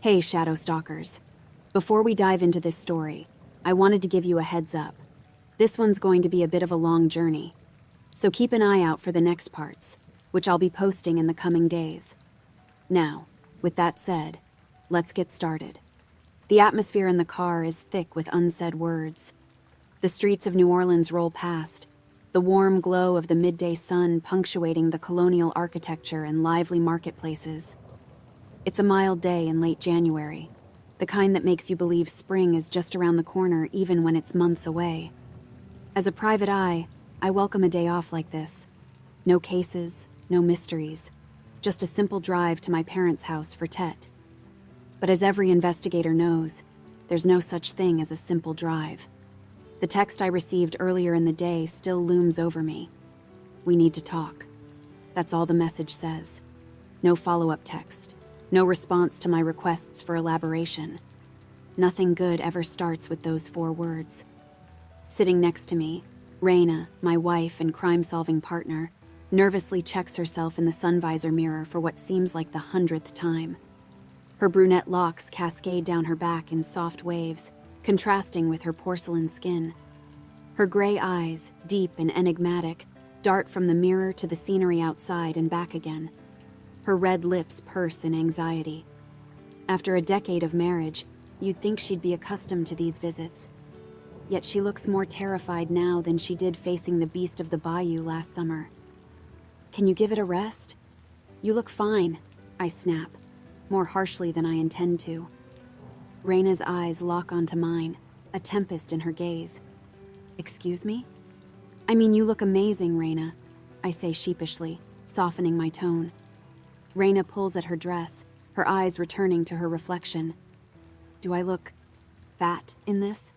Hey, Shadow Stalkers. Before we dive into this story, I wanted to give you a heads up. This one's going to be a bit of a long journey, so keep an eye out for the next parts, which I'll be posting in the coming days. Now, with that said, let's get started. The atmosphere in the car is thick with unsaid words. The streets of New Orleans roll past, the warm glow of the midday sun punctuating the colonial architecture and lively marketplaces. It's a mild day in late January, the kind that makes you believe spring is just around the corner even when it's months away. As a private eye, I welcome a day off like this. No cases, no mysteries, just a simple drive to my parents' house for Tet. But as every investigator knows, there's no such thing as a simple drive. The text I received earlier in the day still looms over me. We need to talk. That's all the message says. No follow-up text. No response to my requests for elaboration. Nothing good ever starts with those 4 words. Sitting next to me, Raina, my wife and crime-solving partner, nervously checks herself in the sun visor mirror for what seems like the 100th time. Her brunette locks cascade down her back in soft waves, contrasting with her porcelain skin. Her gray eyes, deep and enigmatic, dart from the mirror to the scenery outside and back again. Her red lips purse in anxiety. After a decade of marriage, you'd think she'd be accustomed to these visits. Yet she looks more terrified now than she did facing the beast of the bayou last summer. Can you give it a rest? You look fine, I snap, more harshly than I intend to. Raina's eyes lock onto mine, a tempest in her gaze. Excuse me? I mean, you look amazing, Raina, I say sheepishly, softening my tone. Raina pulls at her dress, her eyes returning to her reflection. Do I look fat in this?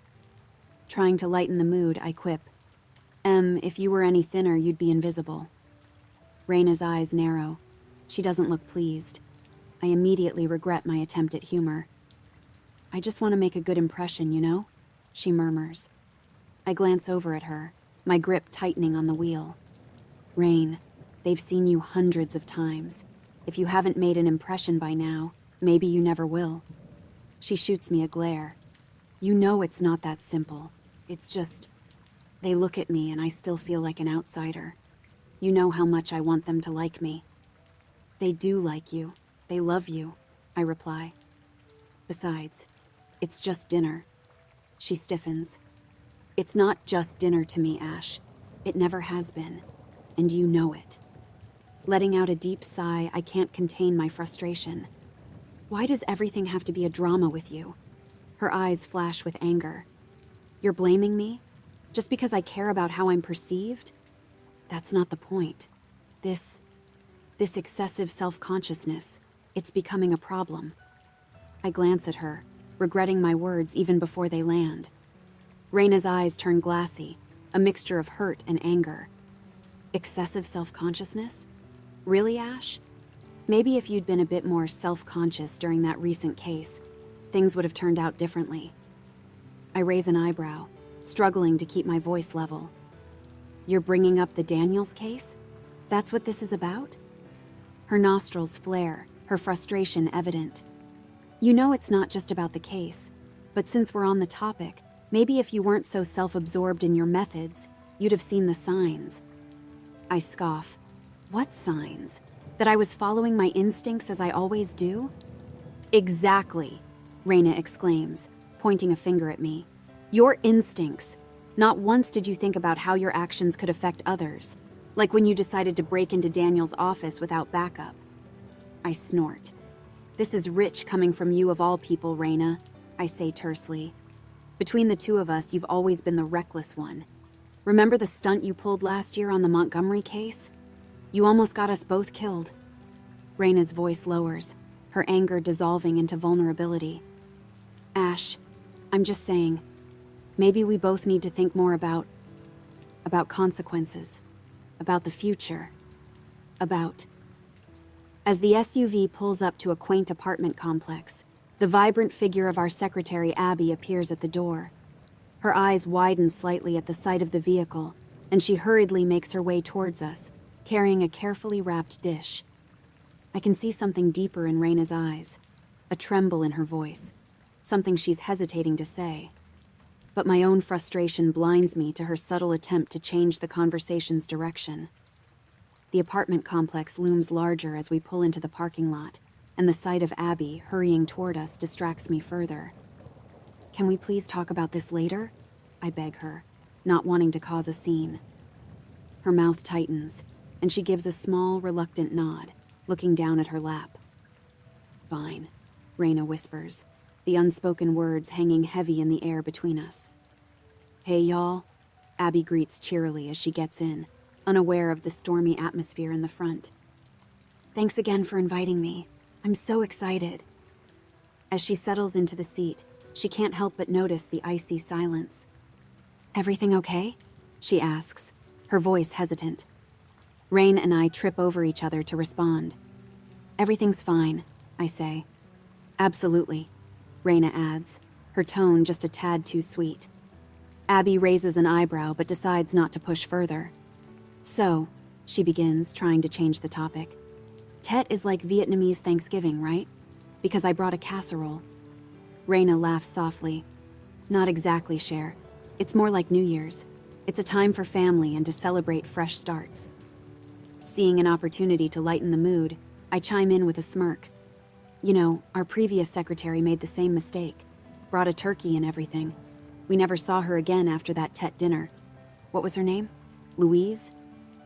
Trying to lighten the mood, I quip. If you were any thinner, you'd be invisible. Raina's eyes narrow. She doesn't look pleased. I immediately regret my attempt at humor. I just want to make a good impression, you know? She murmurs. I glance over at her, my grip tightening on the wheel. Rain, they've seen you hundreds of times. If you haven't made an impression by now, maybe you never will. She shoots me a glare. You know it's not that simple. It's just, they look at me and I still feel like an outsider. You know how much I want them to like me. They do like you. They love you, I reply. Besides, it's just dinner. She stiffens. It's not just dinner to me, Ash. It never has been. And you know it. Letting out a deep sigh, I can't contain my frustration. Why does everything have to be a drama with you? Her eyes flash with anger. You're blaming me? Just because I care about how I'm perceived? That's not the point. This excessive self-consciousness, it's becoming a problem. I glance at her, regretting my words even before they land. Raina's eyes turn glassy, a mixture of hurt and anger. Excessive self-consciousness? Really, Ash? Maybe if you'd been a bit more self-conscious during that recent case, things would have turned out differently. I raise an eyebrow, struggling to keep my voice level. You're bringing up the Daniels case? That's what this is about? Her nostrils flare, her frustration evident. You know it's not just about the case, but since we're on the topic, maybe if you weren't so self-absorbed in your methods, you'd have seen the signs. I scoff. What signs? That I was following my instincts as I always do? Exactly, Raina exclaims, pointing a finger at me. Your instincts. Not once did you think about how your actions could affect others, like when you decided to break into Daniel's office without backup. I snort. This is rich coming from you of all people, Raina, I say tersely. Between the two of us, you've always been the reckless one. Remember the stunt you pulled last year on the Montgomery case? You almost got us both killed. Raina's voice lowers, her anger dissolving into vulnerability. Ash, I'm just saying, maybe we both need to think more about consequences, about the future, about... As the SUV pulls up to a quaint apartment complex, the vibrant figure of our secretary Abby appears at the door. Her eyes widen slightly at the sight of the vehicle, and she hurriedly makes her way towards us, carrying a carefully wrapped dish. I can see something deeper in Raina's eyes. a tremble in her voice, something she's hesitating to say. But my own frustration blinds me to her subtle attempt to change the conversation's direction. The apartment complex looms larger as we pull into the parking lot, and the sight of Abby hurrying toward us distracts me further. "Can we please talk about this later?" I beg her, not wanting to cause a scene. Her mouth tightens, and she gives a small, reluctant nod, looking down at her lap. "Fine," Raina whispers, the unspoken words hanging heavy in the air between us. "Hey, y'all," Abby greets cheerily as she gets in, unaware of the stormy atmosphere in the front. "Thanks again for inviting me. I'm so excited." As she settles into the seat, she can't help but notice the icy silence. "Everything okay?" she asks, her voice hesitant. Rain and I trip over each other to respond. "Everything's fine," I say. "Absolutely," Raina adds, her tone just a tad too sweet. Abby raises an eyebrow but decides not to push further. "So," she begins, trying to change the topic. "Tet is like Vietnamese Thanksgiving, right? Because I brought a casserole." Raina laughs softly. "Not exactly, Cher. It's more like New Year's. It's a time for family and to celebrate fresh starts." Seeing an opportunity to lighten the mood, I chime in with a smirk. "You know, our previous secretary made the same mistake. Brought a turkey and everything. We never saw her again after that Tet dinner. What was her name? Louise?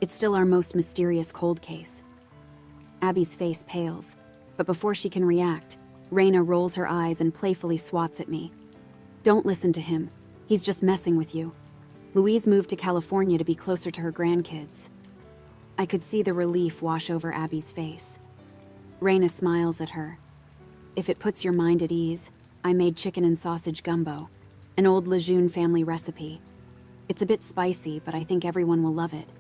It's still our most mysterious cold case." Abby's face pales, but before she can react, Raina rolls her eyes and playfully swats at me. "Don't listen to him. He's just messing with you. Louise moved to California to be closer to her grandkids." I could see the relief wash over Abby's face. Raina smiles at her. "If it puts your mind at ease, I made chicken and sausage gumbo, an old Lejeune family recipe. It's a bit spicy, but I think everyone will love it."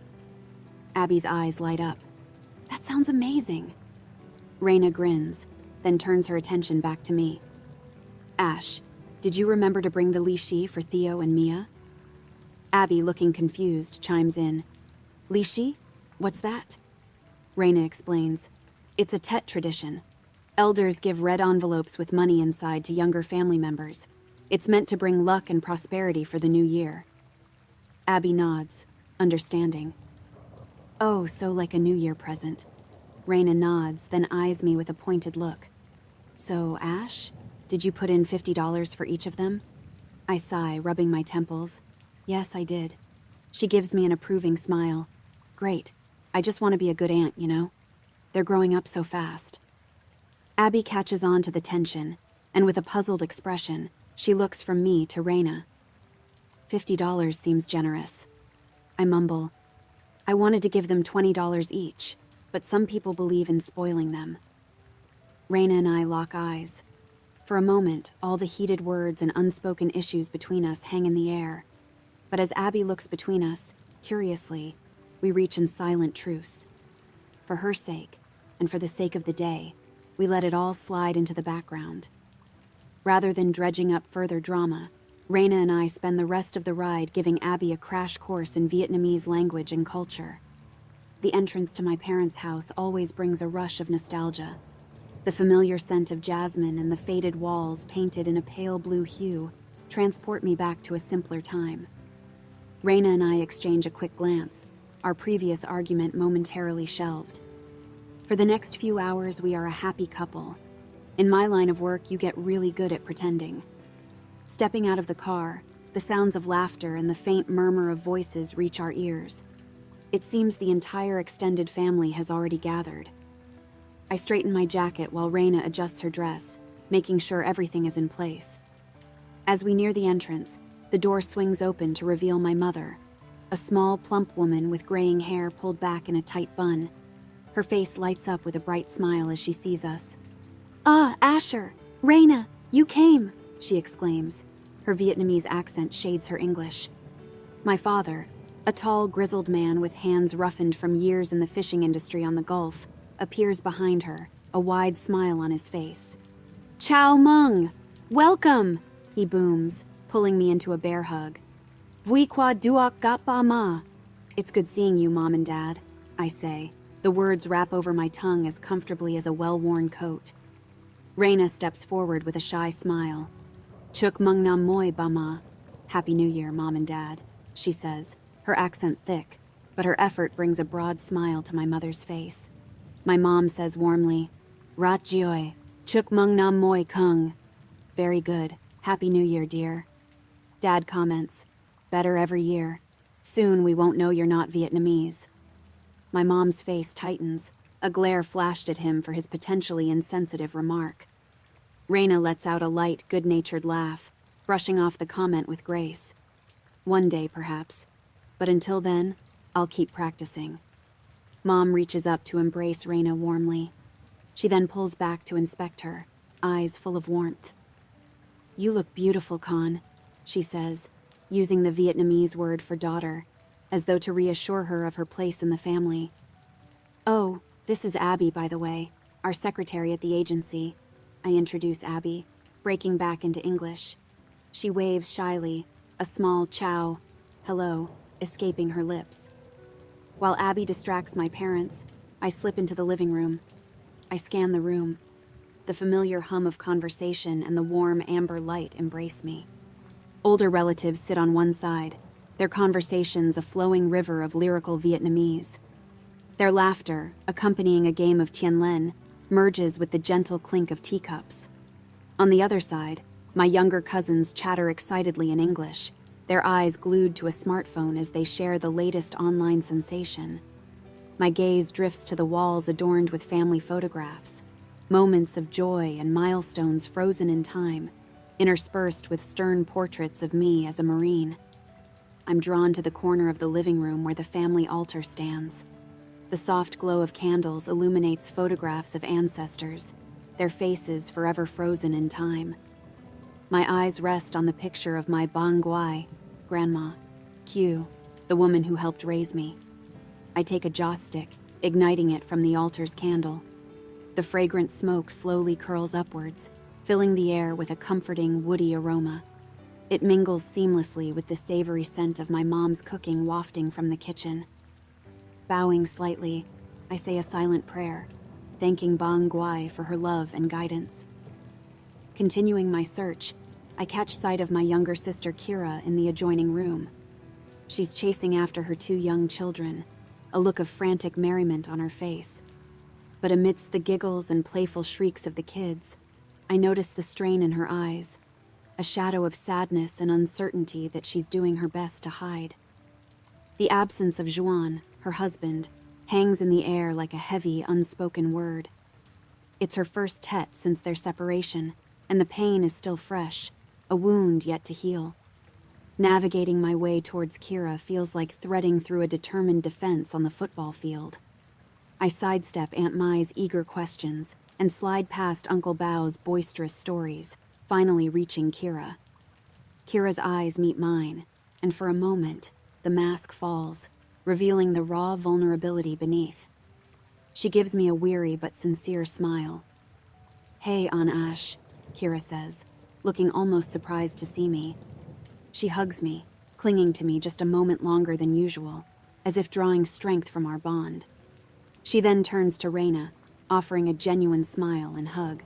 Abby's eyes light up. "That sounds amazing." Raina grins, then turns her attention back to me. "Ash, did you remember to bring the lychee for Theo and Mia?" Abby, looking confused, chimes in. "Lychee? What's that?" Raina explains. "It's a Tet tradition. Elders give red envelopes with money inside to younger family members. It's meant to bring luck and prosperity for the new year." Abby nods, understanding. "Oh, so like a New Year present." Raina nods, then eyes me with a pointed look. "So, Ash, did you put in $50 for each of them?" I sigh, rubbing my temples. "Yes, I did." She gives me an approving smile. "Great. I just want to be a good aunt, you know? They're growing up so fast." Abby catches on to the tension, and with a puzzled expression, she looks from me to Raina. $50 seems generous. I mumble. I wanted to give them $20 each, but some people believe in spoiling them. Raina and I lock eyes. For a moment, all the heated words and unspoken issues between us hang in the air. But as Abby looks between us, curiously, we reach in silent truce. For her sake, and for the sake of the day, we let it all slide into the background. Rather than dredging up further drama, Raina and I spend the rest of the ride giving Abby a crash course in Vietnamese language and culture. The entrance to my parents' house always brings a rush of nostalgia. The familiar scent of jasmine and the faded walls painted in a pale blue hue transport me back to a simpler time. Raina and I exchange a quick glance, our previous argument momentarily shelved. For the next few hours, we are a happy couple. In my line of work, you get really good at pretending. Stepping out of the car, the sounds of laughter and the faint murmur of voices reach our ears. It seems the entire extended family has already gathered. I straighten my jacket while Raina adjusts her dress, making sure everything is in place. As we near the entrance, the door swings open to reveal my mother, a small, plump woman with graying hair pulled back in a tight bun. Her face lights up with a bright smile as she sees us. "Ah, Asher! Raina! You came!" she exclaims. Her Vietnamese accent shades her English. My father, a tall, grizzled man with hands roughened from years in the fishing industry on the Gulf, appears behind her, a wide smile on his face. "Chow Mung! Welcome!" he booms, pulling me into a bear hug. "Vui qua duok gapa ma." "It's good seeing you, Mom and Dad," I say. The words wrap over my tongue as comfortably as a well-worn coat. Raina steps forward with a shy smile. Chuk mung nam moi bama. Happy New Year, Mom and Dad, she says, her accent thick, but her effort brings a broad smile to my mother's face. My mom says warmly, Rat jioi, chuk mung nam moi kung. Very good. Happy New Year, dear. Dad comments, better every year. Soon we won't know you're not Vietnamese. My mom's face tightens. A glare flashed at him for his potentially insensitive remark. Raina lets out a light, good-natured laugh, brushing off the comment with grace. One day, perhaps. But until then, I'll keep practicing. Mom reaches up to embrace Raina warmly. She then pulls back to inspect her, eyes full of warmth. You look beautiful, Con, she says, using the Vietnamese word for daughter, as though to reassure her of her place in the family. Oh, this is Abby, by the way, our secretary at the agency. I introduce Abby, breaking back into English. She waves shyly, a small chow, hello, escaping her lips. While Abby distracts my parents, I slip into the living room. I scan the room. The familiar hum of conversation and the warm amber light embrace me. Older relatives sit on one side, their conversations a flowing river of lyrical Vietnamese. Their laughter, accompanying a game of Tien Len, merges with the gentle clink of teacups. On the other side, my younger cousins chatter excitedly in English, their eyes glued to a smartphone as they share the latest online sensation. My gaze drifts to the walls adorned with family photographs, moments of joy and milestones frozen in time, interspersed with stern portraits of me as a Marine. I'm drawn to the corner of the living room where the family altar stands. The soft glow of candles illuminates photographs of ancestors, their faces forever frozen in time. My eyes rest on the picture of my Bang Guai, Grandma, Q, the woman who helped raise me. I take a joss stick, igniting it from the altar's candle. The fragrant smoke slowly curls upwards, filling the air with a comforting, woody aroma. It mingles seamlessly with the savory scent of my mom's cooking wafting from the kitchen. Bowing slightly, I say a silent prayer, thanking Bang Guai for her love and guidance. Continuing my search, I catch sight of my younger sister Kira in the adjoining room. She's chasing after her two young children, a look of frantic merriment on her face. But amidst the giggles and playful shrieks of the kids, I notice the strain in her eyes, a shadow of sadness and uncertainty that she's doing her best to hide. The absence of Juan, her husband, hangs in the air like a heavy, unspoken word. It's her first tet since their separation, and the pain is still fresh, a wound yet to heal. Navigating my way towards Kira feels like threading through a determined defense on the football field. I sidestep Aunt Mai's eager questions and slide past Uncle Bao's boisterous stories, finally reaching Kira. Kira's eyes meet mine, and for a moment, the mask falls, revealing the raw vulnerability beneath. She gives me a weary but sincere smile. Hey, Aunt Ash, Kira says, looking almost surprised to see me. She hugs me, clinging to me just a moment longer than usual, as if drawing strength from our bond. She then turns to Raina, offering a genuine smile and hug.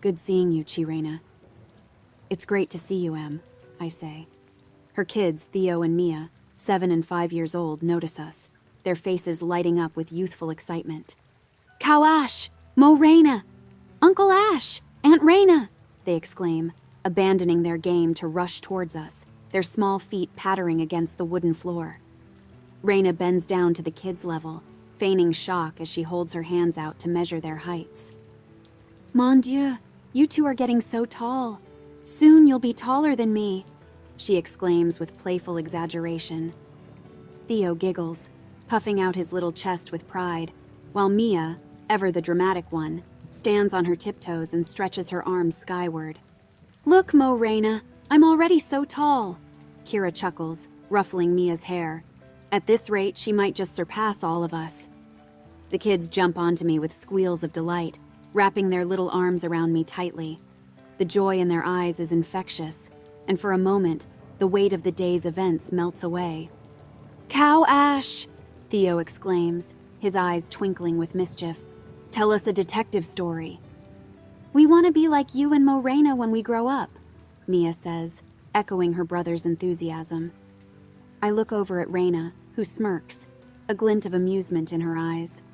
Good seeing you, Chi-Raina. It's great to see you, Em, I say. Her kids, Theo and Mia, 7 and 5 years old, notice us, their faces lighting up with youthful excitement. Cow Ash! Mo Raina! Uncle Ash! Aunt Raina! They exclaim, abandoning their game to rush towards us, their small feet pattering against the wooden floor. Raina bends down to the kids' level, feigning shock as she holds her hands out to measure their heights. Mon Dieu, you two are getting so tall. Soon you'll be taller than me, she exclaims with playful exaggeration. Theo giggles, puffing out his little chest with pride, while Mia, ever the dramatic one, stands on her tiptoes and stretches her arms skyward. Look, Mo Raina, I'm already so tall, Kira chuckles, ruffling Mia's hair. At this rate, she might just surpass all of us. The kids jump onto me with squeals of delight, wrapping their little arms around me tightly. The joy in their eyes is infectious, and for a moment, the weight of the day's events melts away. Cow Ash! Theo exclaims, his eyes twinkling with mischief. Tell us a detective story. We want to be like you and Morena when we grow up, Mia says, echoing her brother's enthusiasm. I look over at Reyna, who smirks, a glint of amusement in her eyes.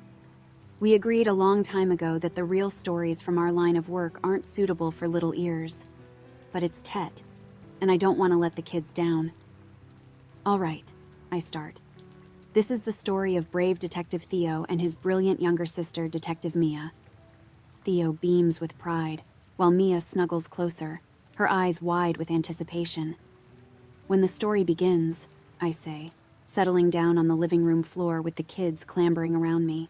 We agreed a long time ago that the real stories from our line of work aren't suitable for little ears. But it's Tet, and I don't want to let the kids down. All right, I start. This is the story of brave Detective Theo and his brilliant younger sister, Detective Mia. Theo beams with pride, while Mia snuggles closer, her eyes wide with anticipation. When the story begins, I say, settling down on the living room floor with the kids clambering around me.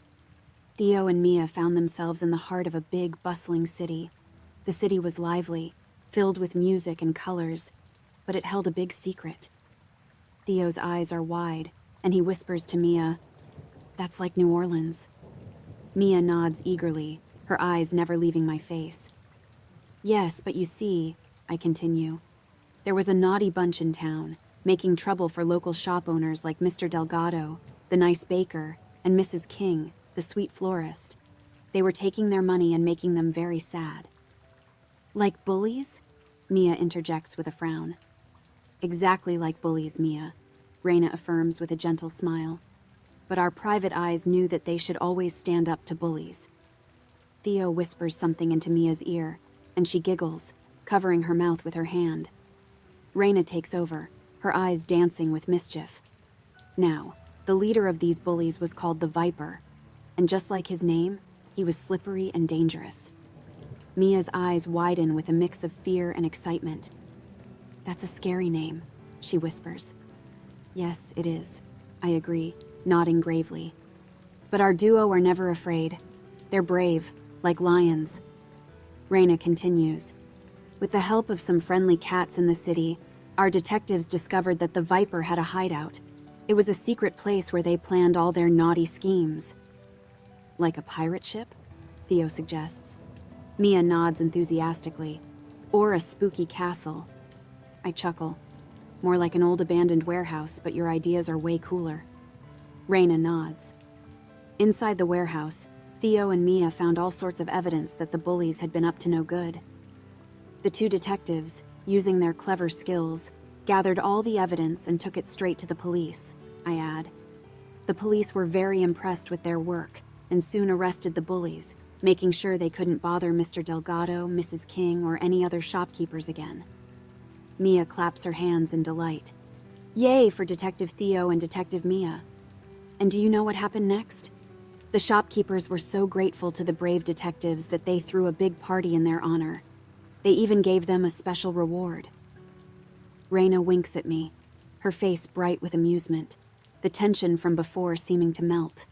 Theo and Mia found themselves in the heart of a big, bustling city. The city was lively, filled with music and colors, but it held a big secret. Theo's eyes are wide, and he whispers to Mia, "That's like New Orleans." Mia nods eagerly, her eyes never leaving my face. "Yes, but you see," I continue, "there was a naughty bunch in town, making trouble for local shop owners like Mr. Delgado, the nice baker, and Mrs. King, the sweet florist. They were taking their money and making them very sad." "Like bullies?" Mia interjects with a frown. "Exactly like bullies, Mia," Reyna affirms with a gentle smile. "But our private eyes knew that they should always stand up to bullies." Theo whispers something into Mia's ear, and she giggles, covering her mouth with her hand. Reyna takes over, her eyes dancing with mischief. Now, the leader of these bullies was called the Viper, and just like his name, he was slippery and dangerous. Mia's eyes widen with a mix of fear and excitement. "That's a scary name," she whispers. "Yes, it is," I agree, nodding gravely. "But our duo are never afraid. They're brave, like lions." Reyna continues. "With the help of some friendly cats in the city, our detectives discovered that the Viper had a hideout. It was a secret place where they planned all their naughty schemes." "Like a pirate ship?" Theo suggests. Mia nods enthusiastically. "Or a spooky castle." I chuckle. "More like an old abandoned warehouse, but your ideas are way cooler." Reyna nods. Inside the warehouse, Theo and Mia found all sorts of evidence that the bullies had been up to no good. The two detectives, using their clever skills, gathered all the evidence and took it straight to the police, I add. The police were very impressed with their work and soon arrested the bullies, making sure they couldn't bother Mr. Delgado, Mrs. King, or any other shopkeepers again. Mia claps her hands in delight. Yay for Detective Theo and Detective Mia. And do you know what happened next? The shopkeepers were so grateful to the brave detectives that they threw a big party in their honor. They even gave them a special reward. Reyna winks at me, her face bright with amusement, the tension from before seeming to melt.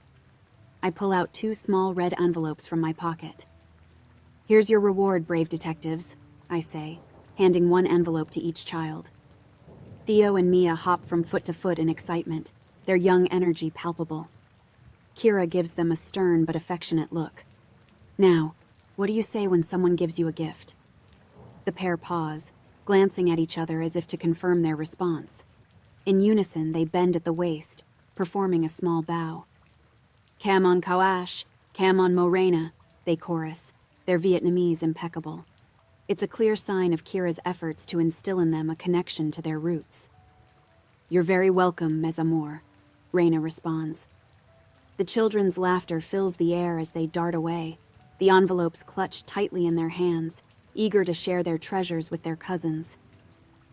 I pull out 2 small red envelopes from my pocket. "Here's your reward, brave detectives," I say, handing 1 envelope to each child. Theo and Mia hop from foot to foot in excitement, their young energy palpable. Kira gives them a stern but affectionate look. "Now, what do you say when someone gives you a gift?" The pair pause, glancing at each other as if to confirm their response. In unison, they bend at the waist, performing a small bow. "Cam on Kawash, Cam on Morena," they chorus, their Vietnamese impeccable. It's a clear sign of Kira's efforts to instill in them a connection to their roots. "You're very welcome, mes amours," Reyna responds. The children's laughter fills the air as they dart away, the envelopes clutched tightly in their hands, eager to share their treasures with their cousins.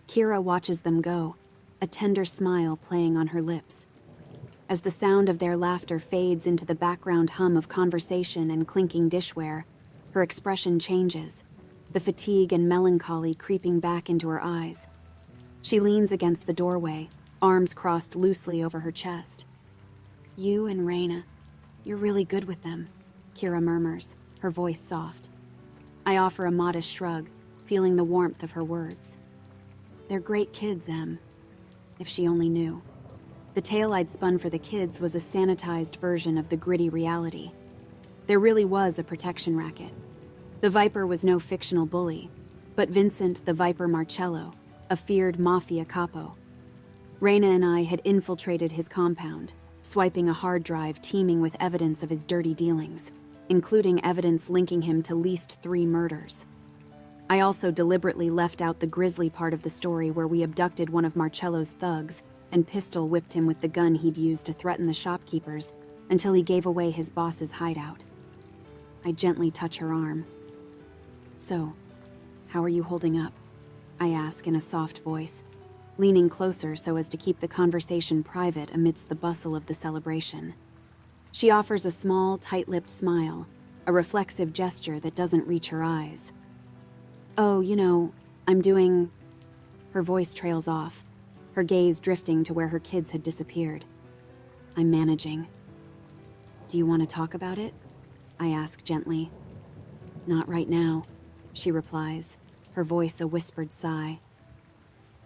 Kira watches them go, a tender smile playing on her lips. As the sound of their laughter fades into the background hum of conversation and clinking dishware, her expression changes, the fatigue and melancholy creeping back into her eyes. She leans against the doorway, arms crossed loosely over her chest. "You and Reyna, you're really good with them," Kira murmurs, her voice soft. I offer a modest shrug, feeling the warmth of her words. "They're great kids, Em." If she only knew. The tale I'd spun for the kids was a sanitized version of the gritty reality. There really was a protection racket. The Viper was no fictional bully, but Vincent the Viper Marcello, a feared mafia capo. Reyna and I had infiltrated his compound, swiping a hard drive teeming with evidence of his dirty dealings, including evidence linking him to least 3 murders. I also deliberately left out the grisly part of the story where we abducted one of Marcello's thugs and pistol whipped him with the gun he'd used to threaten the shopkeepers until he gave away his boss's hideout. I gently touch her arm. "So, how are you holding up?" I ask in a soft voice, leaning closer so as to keep the conversation private amidst the bustle of the celebration. She offers a small, tight-lipped smile, a reflexive gesture that doesn't reach her eyes. "Oh, I'm doing..." Her voice trails off, her gaze drifting to where her kids had disappeared. "I'm managing." "Do you want to talk about it?" I ask gently. "Not right now," she replies, her voice a whispered sigh.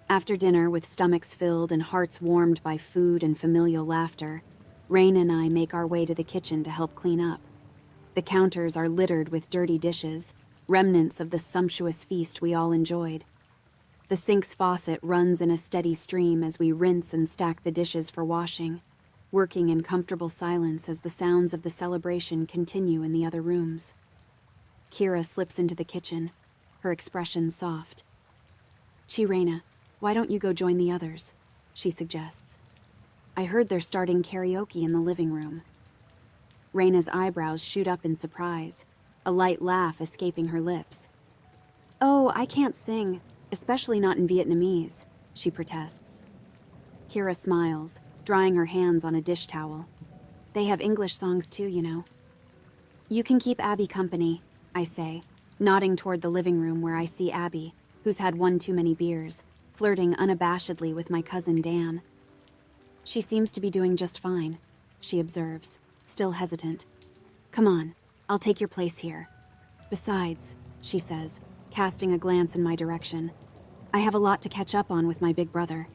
After dinner, with stomachs filled and hearts warmed by food and familial laughter, Rain and I make our way to the kitchen to help clean up. The counters are littered with dirty dishes, remnants of the sumptuous feast we all enjoyed. The sink's faucet runs in a steady stream as we rinse and stack the dishes for washing, working in comfortable silence as the sounds of the celebration continue in the other rooms. Kira slips into the kitchen, her expression soft. "Chirena, why don't you go join the others?" she suggests. "I heard they're starting karaoke in the living room." Reina's eyebrows shoot up in surprise, a light laugh escaping her lips. "Oh, I can't sing, especially not in Vietnamese," she protests. Kira smiles, drying her hands on a dish towel. "They have English songs too, "You can keep Abby company," I say, nodding toward the living room where I see Abby, who's had one too many beers, flirting unabashedly with my cousin Dan. "She seems to be doing just fine," she observes, still hesitant. "Come on, I'll take your place here. Besides," she says, casting a glance in my direction, "I have a lot to catch up on with my big brother."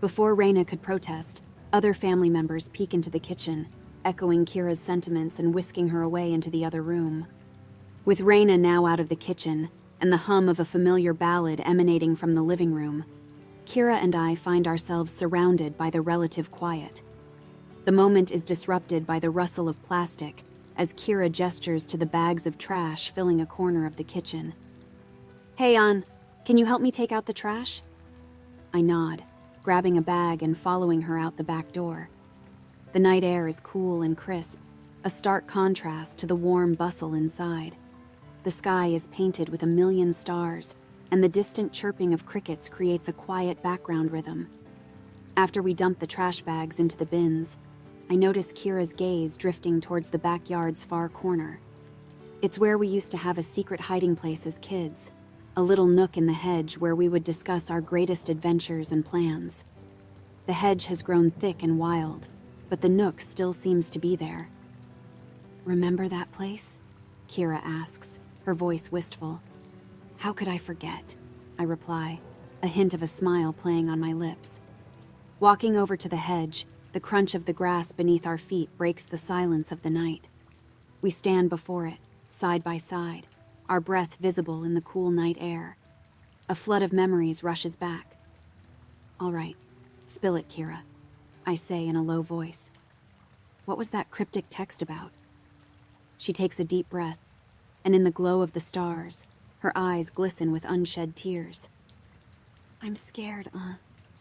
Before Reina could protest, other family members peek into the kitchen, echoing Kira's sentiments and whisking her away into the other room. With Reina now out of the kitchen, and the hum of a familiar ballad emanating from the living room, Kira and I find ourselves surrounded by the relative quiet. The moment is disrupted by the rustle of plastic as Kira gestures to the bags of trash filling a corner of the kitchen. "Hey, An, can you help me take out the trash?" I nod, grabbing a bag and following her out the back door. The night air is cool and crisp, a stark contrast to the warm bustle inside. The sky is painted with a million stars, and the distant chirping of crickets creates a quiet background rhythm. After we dump the trash bags into the bins, I notice Kira's gaze drifting towards the backyard's far corner. It's where we used to have a secret hiding place as kids, a little nook in the hedge where we would discuss our greatest adventures and plans. The hedge has grown thick and wild, but the nook still seems to be there. "Remember that place?" Kira asks, her voice wistful. "How could I forget?" I reply, a hint of a smile playing on my lips. Walking over to the hedge, the crunch of the grass beneath our feet breaks the silence of the night. We stand before it, side by side, our breath visible in the cool night air. A flood of memories rushes back. "All right, spill it, Kira," I say in a low voice. "What was that cryptic text about?" She takes a deep breath, and in the glow of the stars, her eyes glisten with unshed tears. "I'm scared,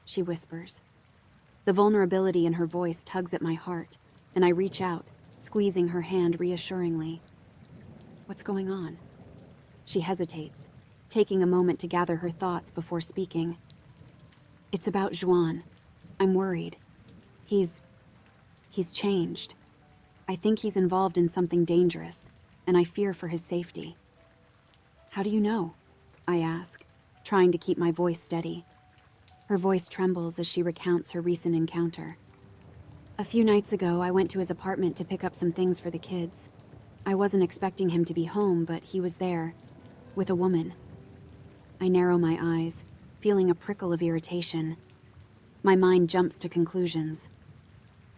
she whispers. The vulnerability in her voice tugs at my heart, and I reach out, squeezing her hand reassuringly. "What's going on?" She hesitates, taking a moment to gather her thoughts before speaking. "It's about Juan. I'm worried. He's changed. I think he's involved in something dangerous, and I fear for his safety." "How do you know?" I ask, trying to keep my voice steady. Her voice trembles as she recounts her recent encounter. "A few nights ago, I went to his apartment to pick up some things for the kids. I wasn't expecting him to be home, but he was there, with a woman." I narrow my eyes, feeling a prickle of irritation. My mind jumps to conclusions.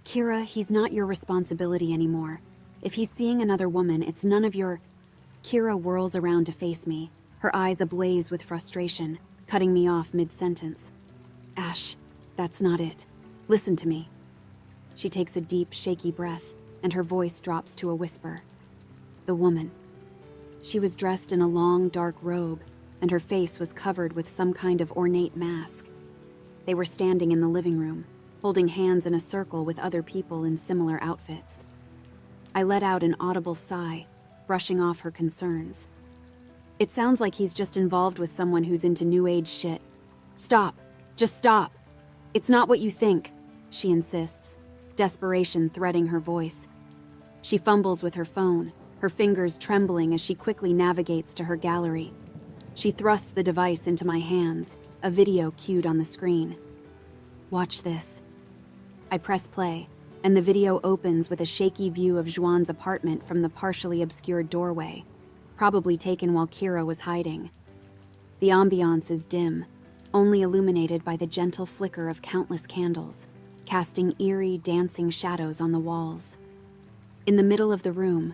"Kira, he's not your responsibility anymore. If he's seeing another woman, it's none of your..." Kira whirls around to face me, her eyes ablaze with frustration, cutting me off mid-sentence. "Ash, that's not it. Listen to me." She takes a deep, shaky breath, and her voice drops to a whisper. the woman. She was dressed in a long, dark robe, and her face was covered with some kind of ornate mask. They were standing in the living room, holding hands in a circle with other people in similar outfits. I let out an audible sigh, brushing off her concerns. It sounds like he's just involved with someone who's into new age shit. Stop. Just stop. It's not what you think, she insists, desperation threading her voice. She fumbles with her phone, her fingers trembling as she quickly navigates to her gallery. She thrusts the device into my hands, a video cued on the screen. Watch this. I press play, and the video opens with a shaky view of Juan's apartment from the partially obscured doorway, probably taken while Kira was hiding. The ambiance is dim, only illuminated by the gentle flicker of countless candles, casting eerie, dancing shadows on the walls. In the middle of the room,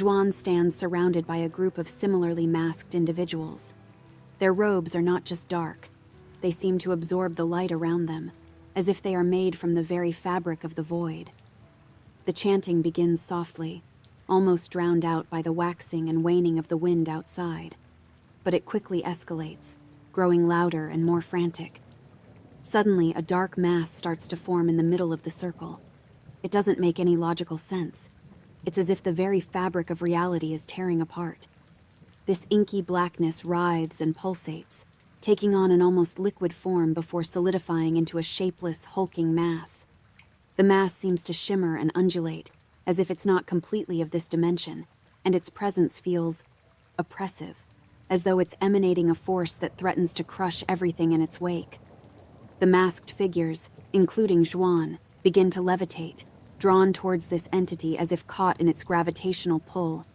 Juan stands surrounded by a group of similarly masked individuals. Their robes are not just dark. They seem to absorb the light around them, as if they are made from the very fabric of the void. The chanting begins softly, almost drowned out by the waxing and waning of the wind outside. But it quickly escalates, growing louder and more frantic. Suddenly, a dark mass starts to form in the middle of the circle. It doesn't make any logical sense. It's as if the very fabric of reality is tearing apart. This inky blackness writhes and pulsates, taking on an almost liquid form before solidifying into a shapeless, hulking mass. The mass seems to shimmer and undulate, as if it's not completely of this dimension, and its presence feels oppressive, as though it's emanating a force that threatens to crush everything in its wake. The masked figures, including Juan, begin to levitate, drawn towards this entity as if caught in its gravitational pull.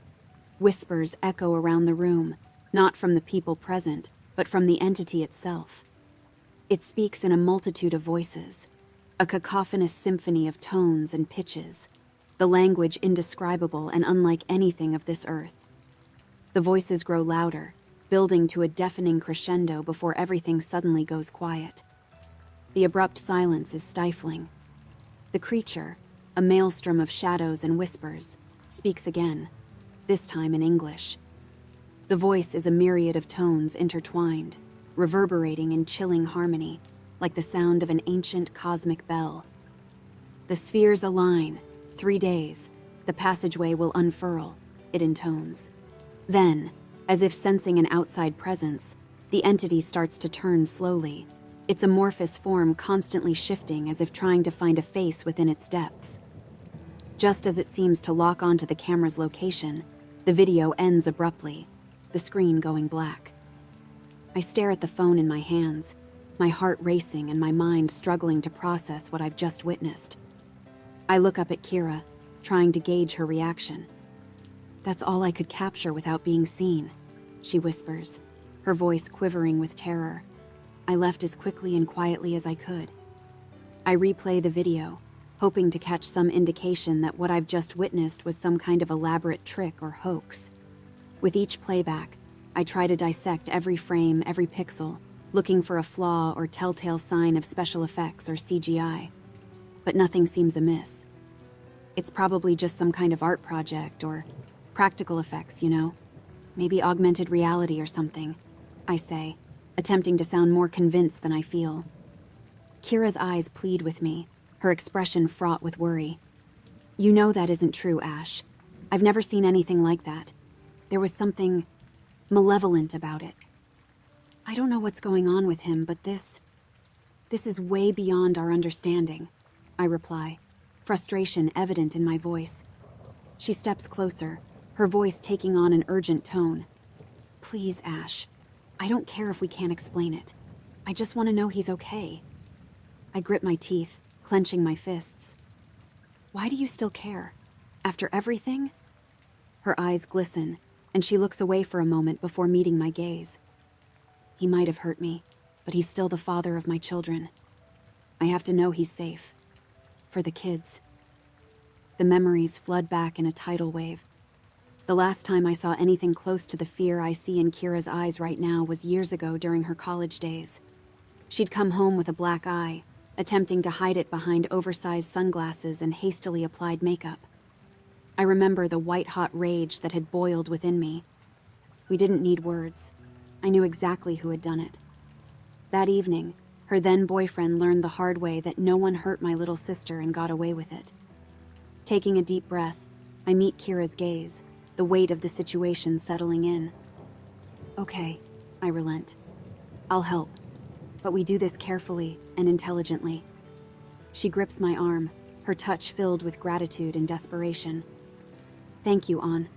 Whispers echo around the room, not from the people present, but from the entity itself. It speaks in a multitude of voices, a cacophonous symphony of tones and pitches, the language indescribable and unlike anything of this earth. The voices grow louder, building to a deafening crescendo before everything suddenly goes quiet. The abrupt silence is stifling. The creature, a maelstrom of shadows and whispers, speaks again, this time in English. The voice is a myriad of tones intertwined, reverberating in chilling harmony, like the sound of an ancient cosmic bell. The spheres align. 3 days. The passageway will unfurl, it intones. Then, as if sensing an outside presence, the entity starts to turn slowly, its amorphous form constantly shifting as if trying to find a face within its depths. Just as it seems to lock onto the camera's location, the video ends abruptly, the screen going black. I stare at the phone in my hands, my heart racing and my mind struggling to process what I've just witnessed. I look up at Kira, trying to gauge her reaction. "That's all I could capture without being seen," she whispers, her voice quivering with terror. I left as quickly and quietly as I could. I replay the video, hoping to catch some indication that what I've just witnessed was some kind of elaborate trick or hoax. With each playback, I try to dissect every frame, every pixel, looking for a flaw or telltale sign of special effects or CGI. But nothing seems amiss. It's probably just some kind of art project or practical effects, Maybe augmented reality or something, I say, attempting to sound more convinced than I feel. Kira's eyes plead with me, her expression fraught with worry. "You know that isn't true, Ash. I've never seen anything like that. There was something malevolent about it. I don't know what's going on with him, but this is way beyond our understanding," I reply, frustration evident in my voice. She steps closer, her voice taking on an urgent tone. "Please, Ash. I don't care if we can't explain it. I just want to know he's okay." I grit my teeth, clenching my fists. "Why do you still care? After everything?" Her eyes glisten, and she looks away for a moment before meeting my gaze. "He might have hurt me, but he's still the father of my children. I have to know he's safe. For the kids." The memories flood back in a tidal wave. The last time I saw anything close to the fear I see in Kira's eyes right now was years ago during her college days. She'd come home with a black eye, attempting to hide it behind oversized sunglasses and hastily applied makeup. I remember the white-hot rage that had boiled within me. We didn't need words. I knew exactly who had done it. That evening, her then-boyfriend learned the hard way that no one hurt my little sister and got away with it. Taking a deep breath, I meet Kira's gaze, the weight of the situation settling in. Okay, I relent. I'll help, but we do this carefully and intelligently. She grips my arm, her touch filled with gratitude and desperation. Thank you, An,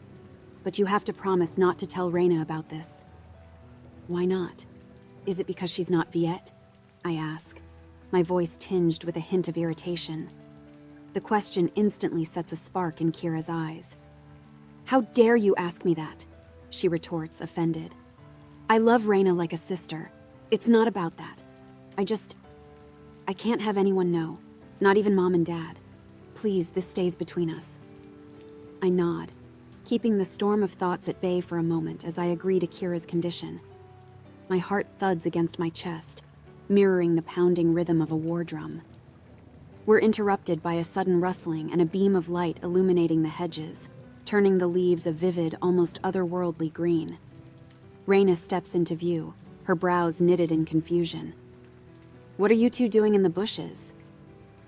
but you have to promise not to tell Reina about this. Why not? Is it because she's not Viet? I ask, my voice tinged with a hint of irritation. The question instantly sets a spark in Kira's eyes. How dare you ask me that? She retorts, offended. I love Reina like a sister. It's not about that. I can't have anyone know, not even Mom and Dad. Please, this stays between us. I nod, keeping the storm of thoughts at bay for a moment as I agree to Kira's condition. My heart thuds against my chest, mirroring the pounding rhythm of a war drum. We're interrupted by a sudden rustling and a beam of light illuminating the hedges, turning the leaves a vivid, almost otherworldly green. Reina steps into view, her brows knitted in confusion. What are you two doing in the bushes?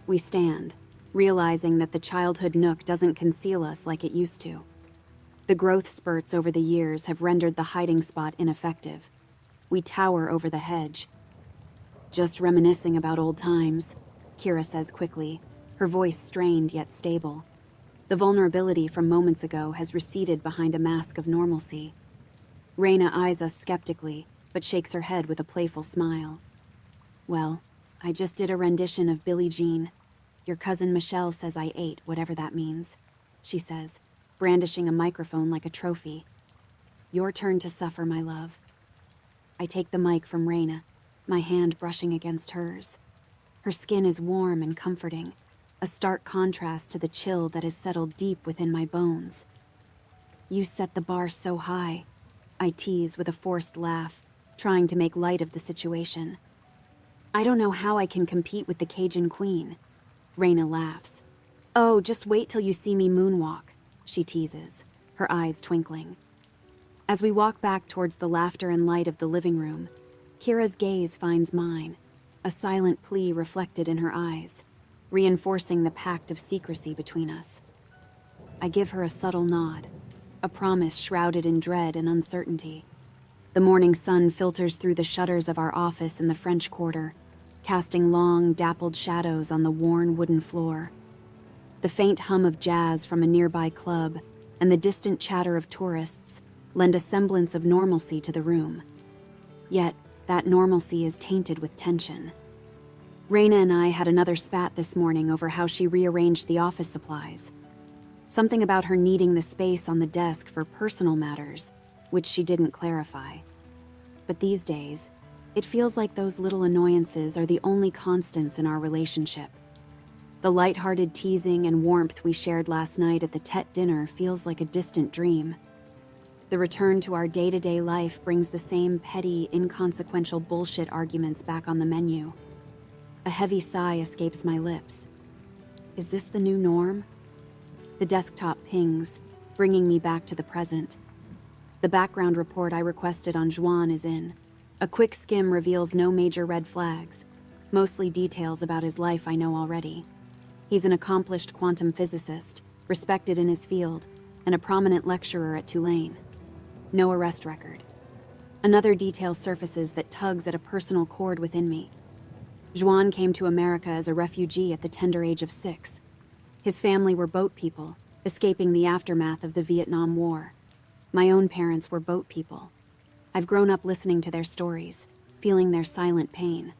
We stand, realizing that the childhood nook doesn't conceal us like it used to. The growth spurts over the years have rendered the hiding spot ineffective. We tower over the hedge. Just reminiscing about old times, Kira says quickly, her voice strained yet stable. The vulnerability from moments ago has receded behind a mask of normalcy. Reina eyes us skeptically, but shakes her head with a playful smile. Well, I just did a rendition of Billie Jean. Your cousin Michelle says I ate, whatever that means, she says, brandishing a microphone like a trophy. Your turn to suffer, my love. I take the mic from Reina, my hand brushing against hers. Her skin is warm and comforting, a stark contrast to the chill that has settled deep within my bones. You set the bar so high, I tease with a forced laugh, trying to make light of the situation. I don't know how I can compete with the Cajun Queen. Reina laughs. Oh, just wait till you see me moonwalk, she teases, her eyes twinkling. As we walk back towards the laughter and light of the living room, Kira's gaze finds mine, a silent plea reflected in her eyes, reinforcing the pact of secrecy between us. I give her a subtle nod, a promise shrouded in dread and uncertainty. The morning sun filters through the shutters of our office in the French Quarter, casting long, dappled shadows on the worn wooden floor. The faint hum of jazz from a nearby club and the distant chatter of tourists lend a semblance of normalcy to the room. Yet, that normalcy is tainted with tension. Reina and I had another spat this morning over how she rearranged the office supplies. Something about her needing the space on the desk for personal matters, which she didn't clarify. But these days, it feels like those little annoyances are the only constants in our relationship. The light-hearted teasing and warmth we shared last night at the Tet dinner feels like a distant dream. The return to our day-to-day life brings the same petty, inconsequential bullshit arguments back on the menu. A heavy sigh escapes my lips. Is this the new norm? The desktop pings, bringing me back to the present. The background report I requested on Juan is in. A quick skim reveals no major red flags, mostly details about his life I know already. He's an accomplished quantum physicist, respected in his field, and a prominent lecturer at Tulane. No arrest record. Another detail surfaces that tugs at a personal chord within me. Juan came to America as a refugee at the tender age of 6. His family were boat people, escaping the aftermath of the Vietnam War. My own parents were boat people. I've grown up listening to their stories, feeling their silent pain.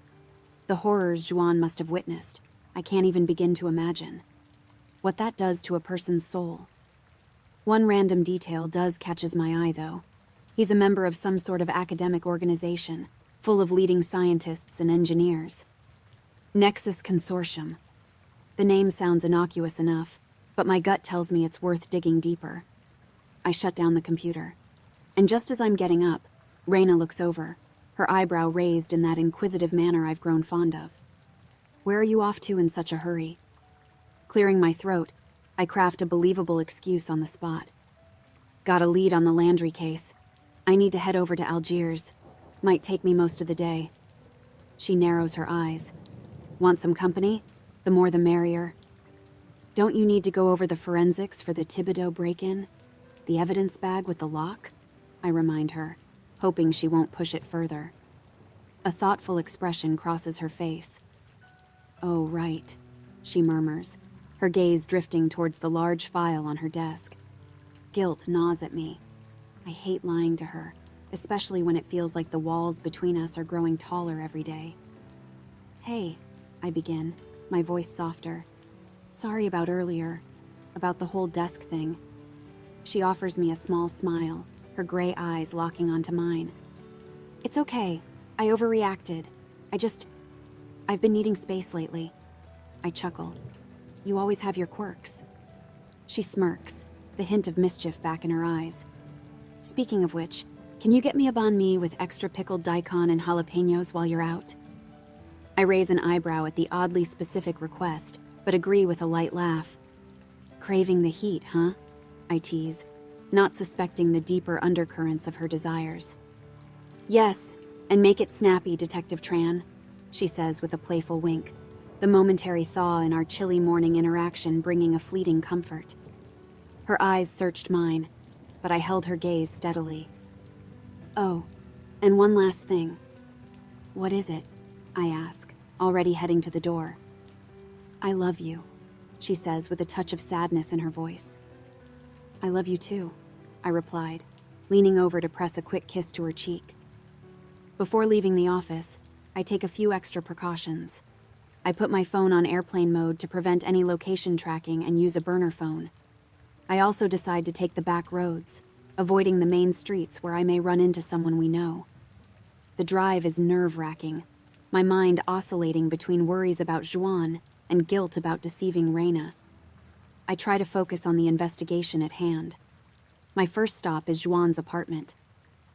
The horrors Juan must have witnessed, I can't even begin to imagine. What that does to a person's soul. One random detail does catches my eye, though. He's a member of some sort of academic organization, full of leading scientists and engineers. Nexus Consortium. The name sounds innocuous enough, but my gut tells me it's worth digging deeper. I shut down the computer. And just as I'm getting up, Reina looks over, her eyebrow raised in that inquisitive manner I've grown fond of. Where are you off to in such a hurry? Clearing my throat, I craft a believable excuse on the spot. Got a lead on the Landry case. I need to head over to Algiers. Might take me most of the day. She narrows her eyes. Want some company? The more the merrier. Don't you need to go over the forensics for the Thibodeau break-in? The evidence bag with the lock? I remind her, hoping she won't push it further. A thoughtful expression crosses her face. Oh, right, she murmurs, her gaze drifting towards the large file on her desk. Guilt gnaws at me. I hate lying to her, especially when it feels like the walls between us are growing taller every day. Hey, I begin, my voice softer. Sorry about earlier, about the whole desk thing. She offers me a small smile, her gray eyes locking onto mine. It's okay. I overreacted. I've been needing space lately. I chuckle. You always have your quirks. She smirks, the hint of mischief back in her eyes. Speaking of which, can you get me a banh mi with extra pickled daikon and jalapenos while you're out? I raise an eyebrow at the oddly specific request, but agree with a light laugh. Craving the heat, huh? I tease, not suspecting the deeper undercurrents of her desires. Yes, and make it snappy, Detective Tran, she says with a playful wink, the momentary thaw in our chilly morning interaction bringing a fleeting comfort. Her eyes searched mine, but I held her gaze steadily. Oh, and one last thing. What is it? I ask, already heading to the door. I love you, she says with a touch of sadness in her voice. I love you too, I replied, leaning over to press a quick kiss to her cheek. Before leaving the office, I take a few extra precautions. I put my phone on airplane mode to prevent any location tracking and use a burner phone. I also decide to take the back roads, avoiding the main streets where I may run into someone we know. The drive is nerve-wracking, my mind oscillating between worries about Juan and guilt about deceiving Reina. I try to focus on the investigation at hand. My first stop is Juan's apartment.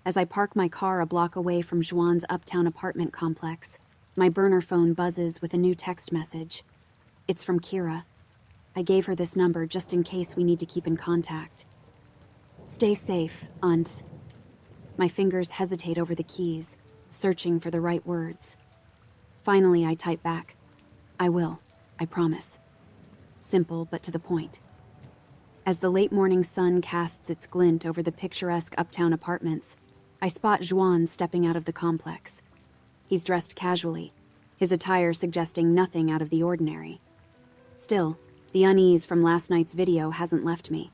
As I park my car a block away from Juan's uptown apartment complex, my burner phone buzzes with a new text message. It's from Kira. I gave her this number just in case we need to keep in contact. Stay safe, Aunt. My fingers hesitate over the keys, searching for the right words. Finally, I type back. I will, I promise. Simple, but to the point. As the late morning sun casts its glint over the picturesque uptown apartments, I spot Juan stepping out of the complex. He's dressed casually, his attire suggesting nothing out of the ordinary. Still, the unease from last night's video hasn't left me.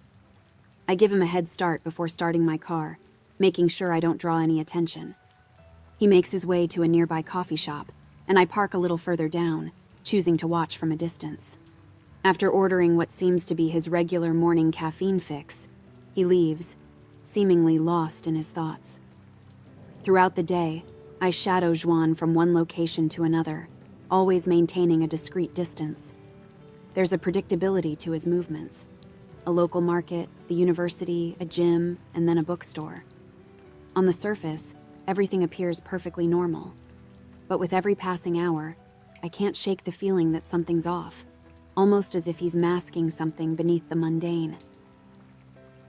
I give him a head start before starting my car, making sure I don't draw any attention. He makes his way to a nearby coffee shop, and I park a little further down, choosing to watch from a distance. After ordering what seems to be his regular morning caffeine fix, he leaves, seemingly lost in his thoughts. Throughout the day, I shadow Juan from one location to another, always maintaining a discreet distance. There's a predictability to his movements. A local market, the university, a gym, and then a bookstore. On the surface, everything appears perfectly normal. But with every passing hour, I can't shake the feeling that something's off, almost as if he's masking something beneath the mundane.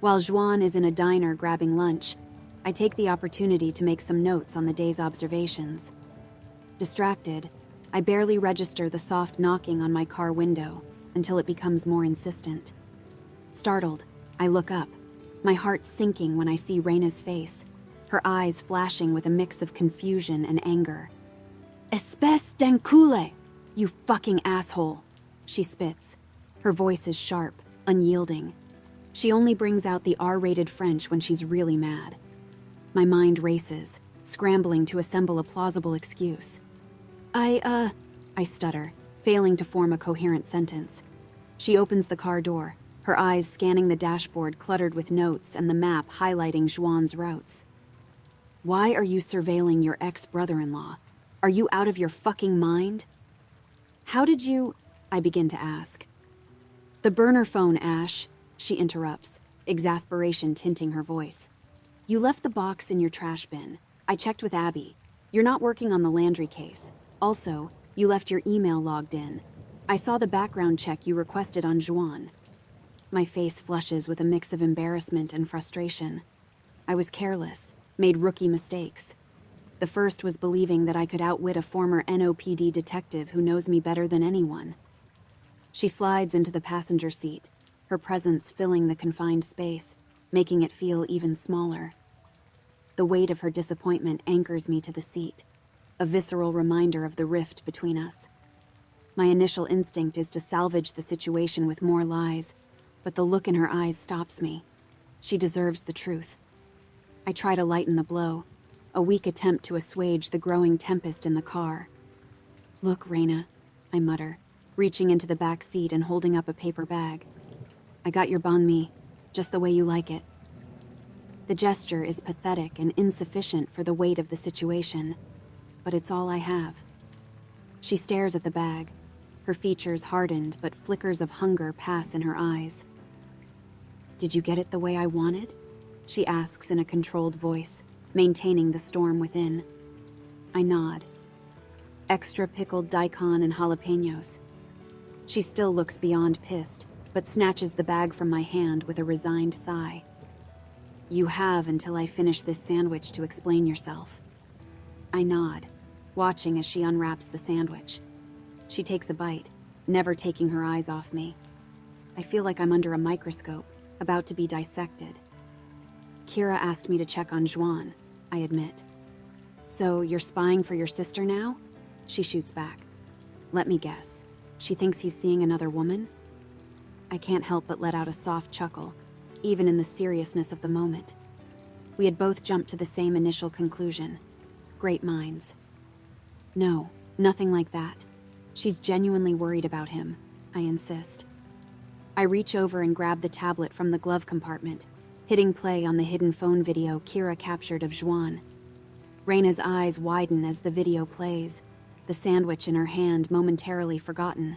While Juan is in a diner grabbing lunch, I take the opportunity to make some notes on the day's observations. Distracted, I barely register the soft knocking on my car window until it becomes more insistent. Startled, I look up, my heart sinking when I see Reina's face, her eyes flashing with a mix of confusion and anger. Espèce d'enculé, you fucking asshole, she spits. Her voice is sharp, unyielding. She only brings out the R-rated French when she's really mad. My mind races, scrambling to assemble a plausible excuse. I stutter, failing to form a coherent sentence. She opens the car door, her eyes scanning the dashboard cluttered with notes and the map highlighting Juan's routes. Why are you surveilling your ex-brother-in-law? Are you out of your fucking mind? How did you... I begin to ask. The burner phone, Ash, she interrupts, exasperation tinting her voice. You left the box in your trash bin. I checked with Abby. You're not working on the Landry case. Also, you left your email logged in. I saw the background check you requested on Juan. My face flushes with a mix of embarrassment and frustration. I was careless, made rookie mistakes. The first was believing that I could outwit a former NOPD detective who knows me better than anyone. She slides into the passenger seat, her presence filling the confined space, making it feel even smaller. The weight of her disappointment anchors me to the seat, a visceral reminder of the rift between us. My initial instinct is to salvage the situation with more lies, but the look in her eyes stops me. She deserves the truth. I try to lighten the blow, a weak attempt to assuage the growing tempest in the car. "Look, Raina," I mutter, reaching into the back seat and holding up a paper bag. "I got your banh mi, just the way you like it." The gesture is pathetic and insufficient for the weight of the situation, but it's all I have. She stares at the bag, her features hardened, but flickers of hunger pass in her eyes. "Did you get it the way I wanted?" she asks in a controlled voice, maintaining the storm within. I nod. "Extra pickled daikon and jalapenos." She still looks beyond pissed, but snatches the bag from my hand with a resigned sigh. "You have until I finish this sandwich to explain yourself." I nod, watching as she unwraps the sandwich. She takes a bite, never taking her eyes off me. I feel like I'm under a microscope, about to be dissected. "Kira asked me to check on Juan," I admit. "So you're spying for your sister now?" She shoots back. "Let me guess. She thinks he's seeing another woman?" I can't help but let out a soft chuckle, even in the seriousness of the moment. We had both jumped to the same initial conclusion. Great minds. "No, nothing like that. She's genuinely worried about him," I insist. I reach over and grab the tablet from the glove compartment, hitting play on the hidden phone video Kira captured of Juan. Raina's eyes widen as the video plays, the sandwich in her hand momentarily forgotten.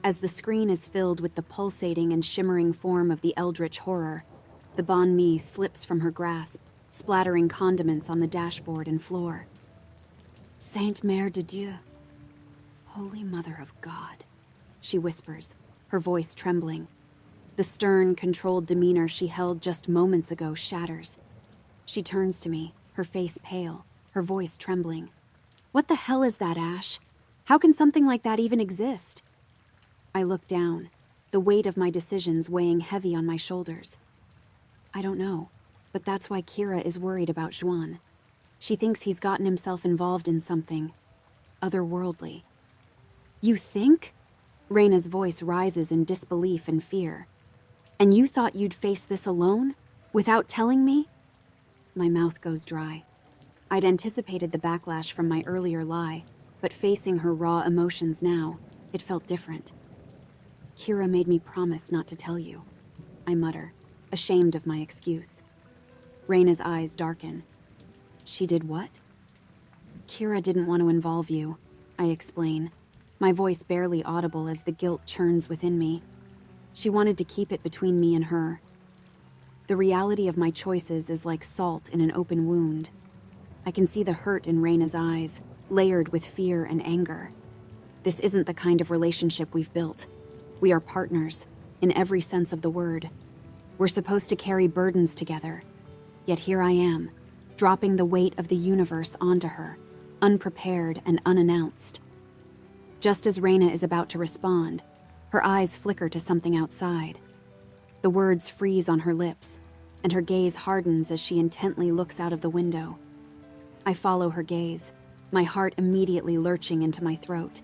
As the screen is filled with the pulsating and shimmering form of the eldritch horror, the banh mi slips from her grasp, splattering condiments on the dashboard and floor. "Sainte Mère de Dieu. Holy Mother of God," she whispers, her voice trembling. The stern, controlled demeanor she held just moments ago shatters. She turns to me, her face pale, her voice trembling. "What the hell is that, Ash? How can something like that even exist?" I look down, the weight of my decisions weighing heavy on my shoulders. "I don't know, but that's why Kira is worried about Juan. She thinks he's gotten himself involved in something otherworldly." "You think?" Raina's voice rises in disbelief and fear. "And you thought you'd face this alone? Without telling me?" My mouth goes dry. I'd anticipated the backlash from my earlier lie, but facing her raw emotions now, it felt different. "Kira made me promise not to tell you," I mutter, ashamed of my excuse. Raina's eyes darken. "She did what?" "Kira didn't want to involve you," I explain, my voice barely audible as the guilt churns within me. "She wanted to keep it between me and her." The reality of my choices is like salt in an open wound. I can see the hurt in Raina's eyes, layered with fear and anger. This isn't the kind of relationship we've built. We are partners, in every sense of the word. We're supposed to carry burdens together. Yet here I am, dropping the weight of the universe onto her, unprepared and unannounced. Just as Raina is about to respond, her eyes flicker to something outside. The words freeze on her lips, and her gaze hardens as she intently looks out of the window. I follow her gaze, my heart immediately lurching into my throat.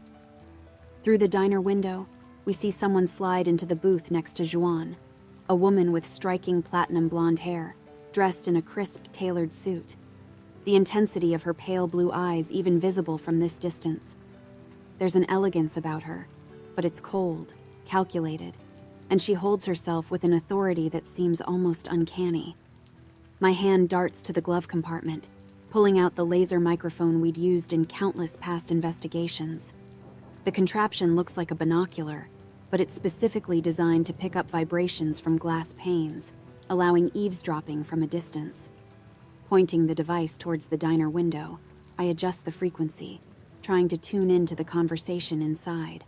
Through the diner window, we see someone slide into the booth next to Juan, a woman with striking platinum blonde hair, dressed in a crisp, tailored suit. The intensity of her pale blue eyes even visible from this distance. There's an elegance about her, but it's cold, calculated, and she holds herself with an authority that seems almost uncanny. My hand darts to the glove compartment, pulling out the laser microphone we'd used in countless past investigations. The contraption looks like a binocular, but it's specifically designed to pick up vibrations from glass panes, allowing eavesdropping from a distance. Pointing the device towards the diner window, I adjust the frequency, trying to tune into the conversation inside.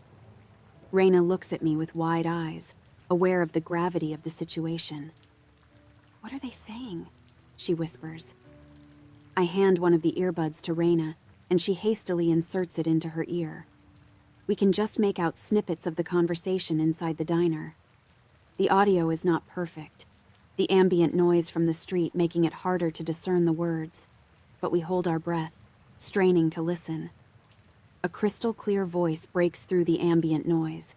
Raina looks at me with wide eyes, aware of the gravity of the situation. "What are they saying?" she whispers. I hand one of the earbuds to Raina, and she hastily inserts it into her ear. We can just make out snippets of the conversation inside the diner. The audio is not perfect, the ambient noise from the street making it harder to discern the words, but we hold our breath, straining to listen. A crystal-clear voice breaks through the ambient noise.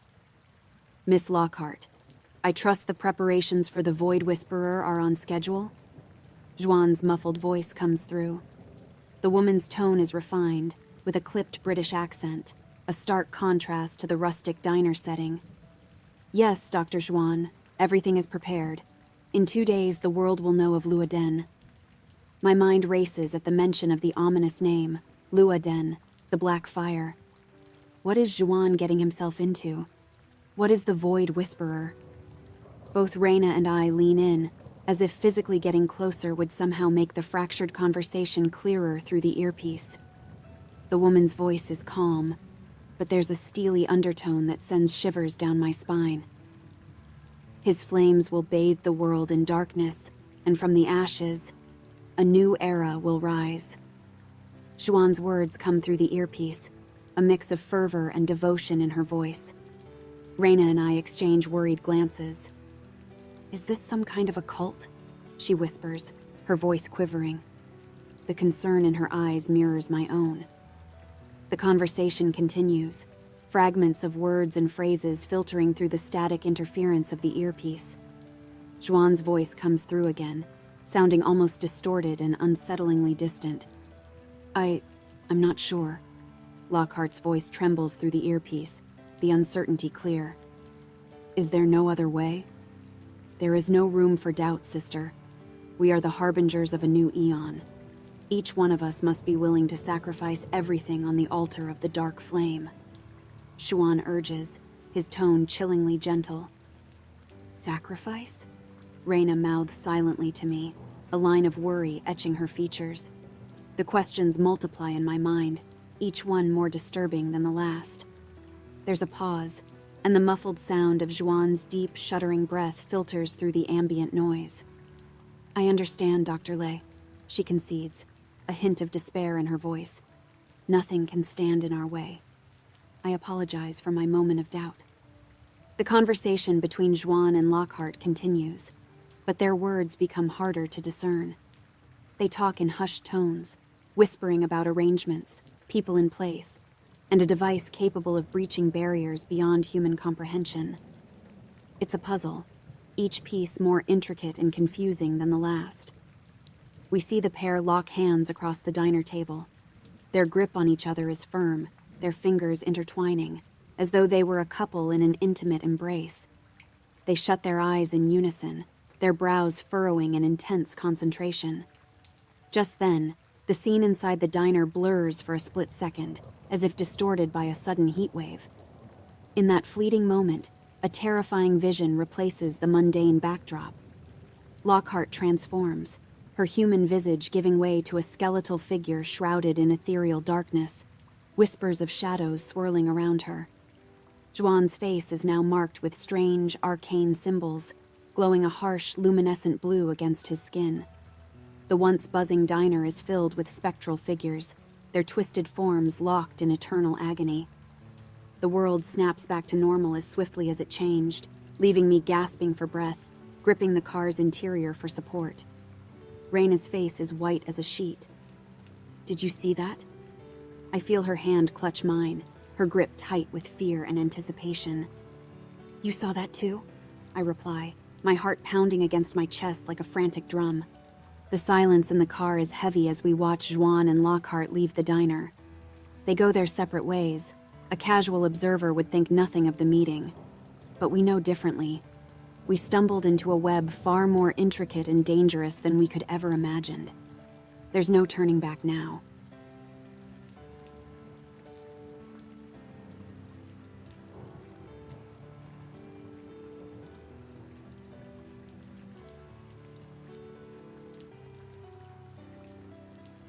"Miss Lockhart, I trust the preparations for the Void Whisperer are on schedule?" Juan's muffled voice comes through. The woman's tone is refined, with a clipped British accent, a stark contrast to the rustic diner setting. "Yes, Dr. Juan, everything is prepared. In 2 days, the world will know of Luaden." My mind races at the mention of the ominous name, Luaden, the Black Fire. What is Juan getting himself into? What is the Void Whisperer? Both Raina and I lean in, as if physically getting closer would somehow make the fractured conversation clearer through the earpiece. The woman's voice is calm, but there's a steely undertone that sends shivers down my spine. "His flames will bathe the world in darkness, and from the ashes, a new era will rise." Juan's words come through the earpiece, a mix of fervor and devotion in her voice. Raina and I exchange worried glances. "Is this some kind of a cult?" she whispers, her voice quivering. The concern in her eyes mirrors my own. The conversation continues, fragments of words and phrases filtering through the static interference of the earpiece. Juan's voice comes through again, sounding almost distorted and unsettlingly distant. I'm not sure." Lockhart's voice trembles through the earpiece, the uncertainty clear. "Is there no other way?" "There is no room for doubt, sister. We are the harbingers of a new eon. Each one of us must be willing to sacrifice everything on the altar of the dark flame." Juan urges, his tone chillingly gentle. "Sacrifice?" Raina mouths silently to me, a line of worry etching her features. The questions multiply in my mind, each one more disturbing than the last. There's a pause, and the muffled sound of Juan's deep, shuddering breath filters through the ambient noise. "I understand, Dr. Lay," she concedes, a hint of despair in her voice. "Nothing can stand in our way. I apologize for my moment of doubt." The conversation between Juan and Lockhart continues, but their words become harder to discern. They talk in hushed tones, whispering about arrangements, people in place, and a device capable of breaching barriers beyond human comprehension. It's a puzzle, each piece more intricate and confusing than the last. We see the pair lock hands across the diner table. Their grip on each other is firm, their fingers intertwining, as though they were a couple in an intimate embrace. They shut their eyes in unison, their brows furrowing in intense concentration. Just then, the scene inside the diner blurs for a split second, as if distorted by a sudden heat wave. In that fleeting moment, a terrifying vision replaces the mundane backdrop. Lockhart transforms, her human visage giving way to a skeletal figure shrouded in ethereal darkness, whispers of shadows swirling around her. Juan's face is now marked with strange, arcane symbols, glowing a harsh, luminescent blue against his skin. The once buzzing diner is filled with spectral figures, their twisted forms locked in eternal agony. The world snaps back to normal as swiftly as it changed, leaving me gasping for breath, gripping the car's interior for support. Raina's face is white as a sheet. "Did you see that?" I feel her hand clutch mine, her grip tight with fear and anticipation. "You saw that too?" I reply, my heart pounding against my chest like a frantic drum. The silence in the car is heavy as we watch Juan and Lockhart leave the diner. They go their separate ways. A casual observer would think nothing of the meeting. But we know differently. We stumbled into a web far more intricate and dangerous than we could ever imagined. There's no turning back now.